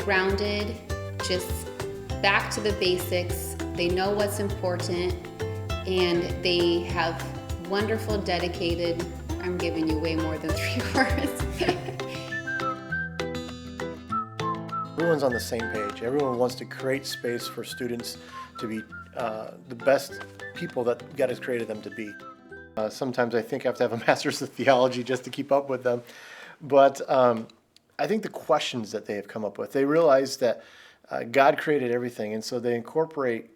grounded, just back to the basics. They know what's important, and they have wonderful, dedicated, I'm giving you way more than 3 words. Everyone's on the same page. Everyone wants to create space for students to be the best people that God has created them to be. Sometimes I think I have to have a master's of theology just to keep up with them. But I think the questions that they have come up with, they realize that God created everything, and so they incorporate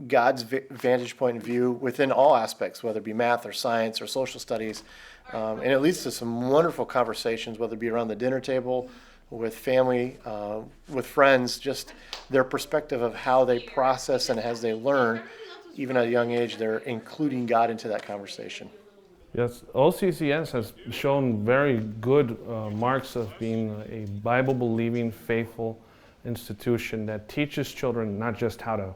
God's vantage point of view within all aspects, whether it be math or science or social studies. And it leads to some wonderful conversations, whether it be around the dinner table, with family, with friends, just their perspective of how they process, and as they learn, even at a young age, they're including God into that conversation. Yes, OCCS has shown very good marks of being a Bible-believing, faithful institution that teaches children not just how to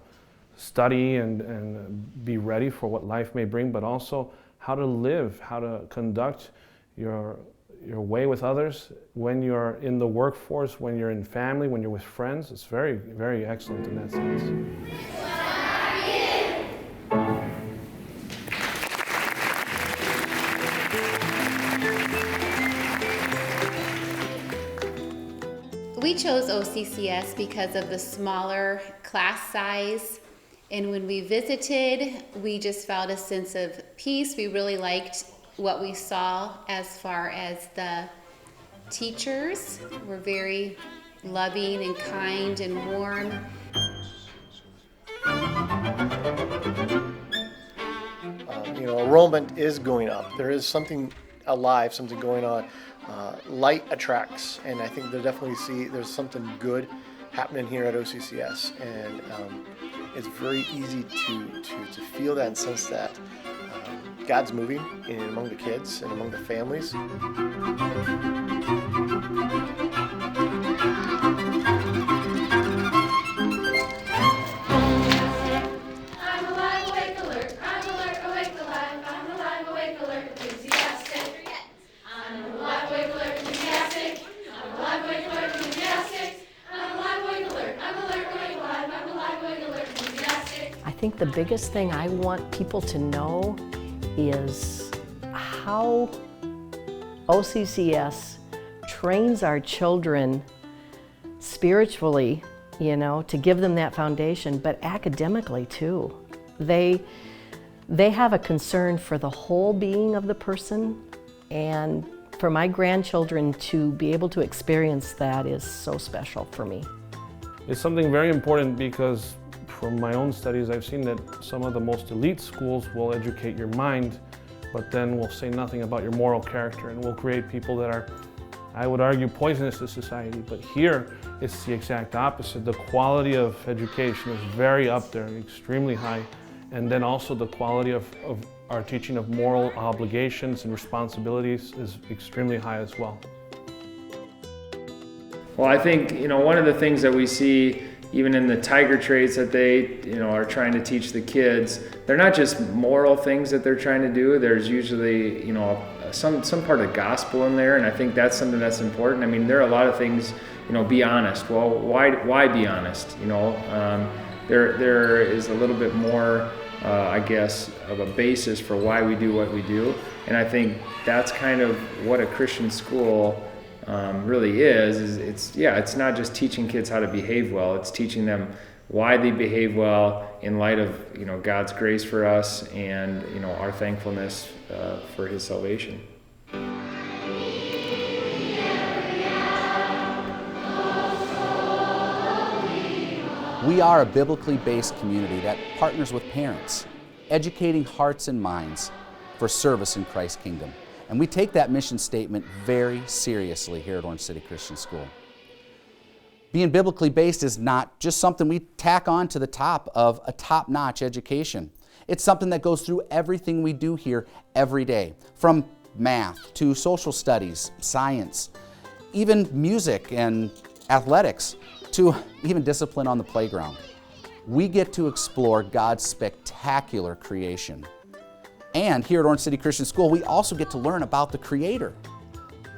study and be ready for what life may bring, but also how to live, how to conduct your way with others when you're in the workforce, when you're in family, when you're with friends. It's very, very excellent in that sense. We chose OCCS because of the smaller class size, and when we visited, we just felt a sense of peace. We really liked what we saw as far as the teachers were very loving and kind and warm. Enrollment is going up. There is something alive, something going on. Light attracts, and I think they definitely see there's something good happening here at OCCS, and it's very easy to feel that and sense that God's moving in among the kids and among the families. I think the biggest thing I want people to know is how OCCS trains our children spiritually, to give them that foundation, but academically too. They have a concern for the whole being of the person, and for my grandchildren to be able to experience that is so special for me. It's something very important because from my own studies, I've seen that some of the most elite schools will educate your mind, but then will say nothing about your moral character and will create people that are, I would argue, poisonous to society. But here, it's the exact opposite. The quality of education is very up there, extremely high. And then also the quality of our teaching of moral obligations and responsibilities is extremely high as well. Well, I think, one of the things that we see even in the tiger traits that they are trying to teach the kids, they're not just moral things that they're trying to do. There's usually some part of gospel in there, and I think that's something that's important. I mean, there are a lot of things, be honest. Well, why be honest? There is a little bit more I guess of a basis for why we do what we do, and I think that's kind of what a Christian school really is it's not just teaching kids how to behave well, it's teaching them why they behave well in light of God's grace for us and our thankfulness for His salvation. We are a biblically based community that partners with parents, educating hearts and minds for service in Christ's kingdom. And we take that mission statement very seriously here at Orange City Christian School. Being biblically based is not just something we tack on to the top of a top-notch education. It's something that goes through everything we do here every day, from math to social studies, science, even music and athletics, to even discipline on the playground. We get to explore God's spectacular creation. And here at Orange City Christian School, we also get to learn about the Creator.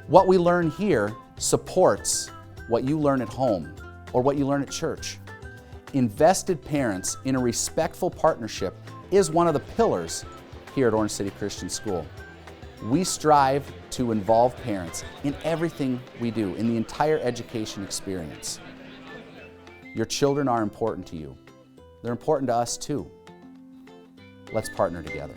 What we learn here supports what you learn at home or what you learn at church. Invested parents in a respectful partnership is one of the pillars here at Orange City Christian School. We strive to involve parents in everything we do, in the entire education experience. Your children are important to you. They're important to us too. Let's partner together.